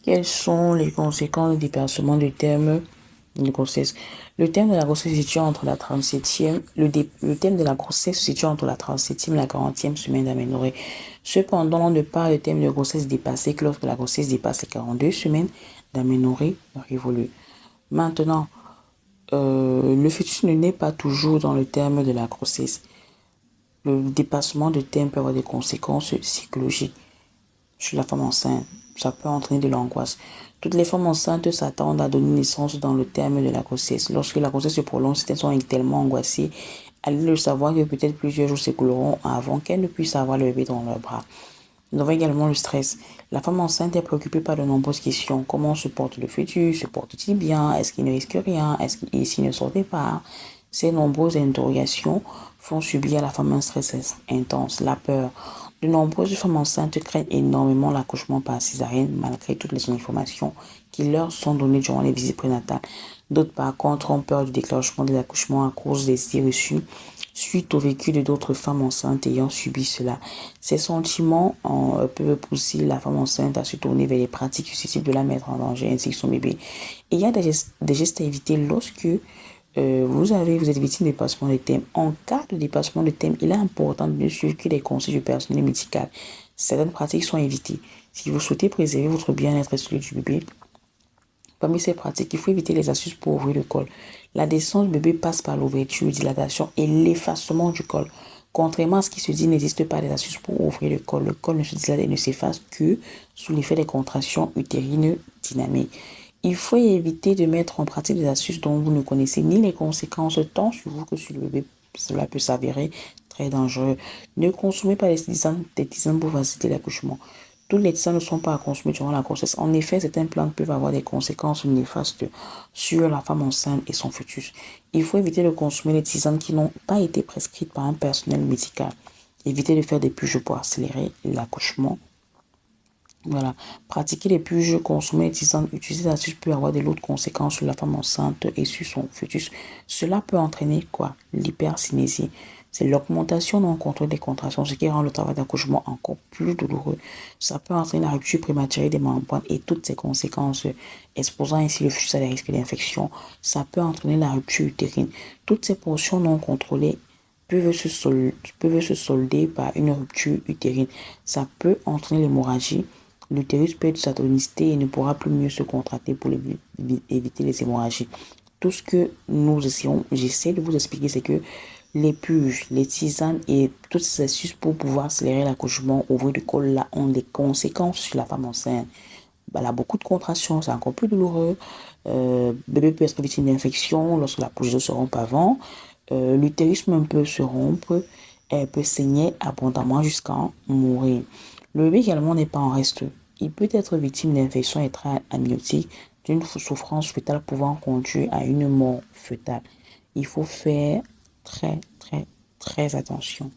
Quelles sont les conséquences du dépassement du terme de grossesse? Le terme de la grossesse se situe entre la 37e, le thème de la grossesse se situe entre la 37e et la 40e semaine d'aménorrhée. Cependant, on ne parle de thème de grossesse dépassé que lorsque la grossesse dépasse les 42 semaines d'aménorrhée révolue. Maintenant, le fœtus ne naît pas toujours dans le terme de la grossesse. Le dépassement de terme peut avoir des conséquences psychologiques sur la femme enceinte. Ça peut entraîner de l'angoisse. Toutes les femmes enceintes s'attendent à donner naissance dans le terme de la grossesse. Lorsque la grossesse se prolonge, certaines sont tellement angoissées à l'idée de savoir que peut-être plusieurs jours s'écouleront avant qu'elles ne puissent avoir le bébé dans leurs bras. Nous avons également le stress. La femme enceinte est préoccupée par de nombreuses questions. Comment se porte le fœtus? Se porte-t-il bien? Est-ce qu'il ne risque rien? Est-ce qu'il ne sortait pas? Ces nombreuses interrogations font subir à la femme un stress intense, la peur. De nombreuses femmes enceintes craignent énormément l'accouchement par césarienne malgré toutes les informations qui leur sont données durant les visites prénatales. D'autres, par contre, ont peur du déclenchement de l'accouchement à cause des idées reçues suite au vécu de d'autres femmes enceintes ayant subi cela. Ces sentiments peuvent pousser la femme enceinte à se tourner vers les pratiques susceptibles de la mettre en danger ainsi que son bébé. Et il y a des gestes à éviter lorsque vous êtes victime de dépassement de thème. En cas de dépassement de thème, il est important de suivre que les conseils du personnel médical. Certaines pratiques sont évitées. Si vous souhaitez préserver votre bien-être et celui du bébé, parmi ces pratiques, il faut éviter les astuces pour ouvrir le col. La descente du bébé passe par l'ouverture, dilatation et l'effacement du col. Contrairement à ce qui se dit, il n'existe pas des astuces pour ouvrir le col. Le col ne se dilate et ne s'efface que sous l'effet des contractions utérines dynamiques. Il faut éviter de mettre en pratique des astuces dont vous ne connaissez ni les conséquences tant sur vous que sur le bébé. Cela peut s'avérer très dangereux. Ne consommez pas des tisanes pour faciliter l'accouchement. Toutes les tisanes ne sont pas à consommer durant la grossesse. En effet, certaines plantes peuvent avoir des conséquences néfastes sur la femme enceinte et son fœtus. Il faut éviter de consommer les tisanes qui n'ont pas été prescrites par un personnel médical. Évitez de faire des purges pour accélérer l'accouchement. Voilà. Pratiquer les purges, consommer les tisanes, utiliser des astuces peut avoir de lourdes conséquences sur la femme enceinte et sur son fœtus. Cela peut entraîner quoi? L'hypercinésie. C'est l'augmentation non contrôlée des contractions, ce qui rend le travail d'accouchement encore plus douloureux. Ça peut entraîner la rupture prématurée des membranes et toutes ses conséquences, exposant ainsi le fœtus à des risques d'infection. Ça peut entraîner la rupture utérine. Toutes ces portions non contrôlées peuvent se solder par une rupture utérine. Ça peut entraîner l'hémorragie. L'utérus peut être satonicité et ne pourra plus mieux se contracter pour éviter les hémorragies. Tout ce que j'essaie de vous expliquer, c'est que les purges, les tisanes et toutes ces astuces pour pouvoir accélérer l'accouchement, ouvrir le col là, ont des conséquences sur la femme enceinte. Elle a beaucoup de contractions, c'est encore plus douloureux. Bébé peut être victime d'infection lorsque la pousse se rompt avant. L'utérus même peut se rompre. Elle peut saigner abondamment jusqu'à mourir. Le bébé également n'est pas en reste. Il peut être victime d'infection intra-amniotique, d'une souffrance fœtale pouvant conduire à une mort fœtale. Il faut faire très, très, très attention.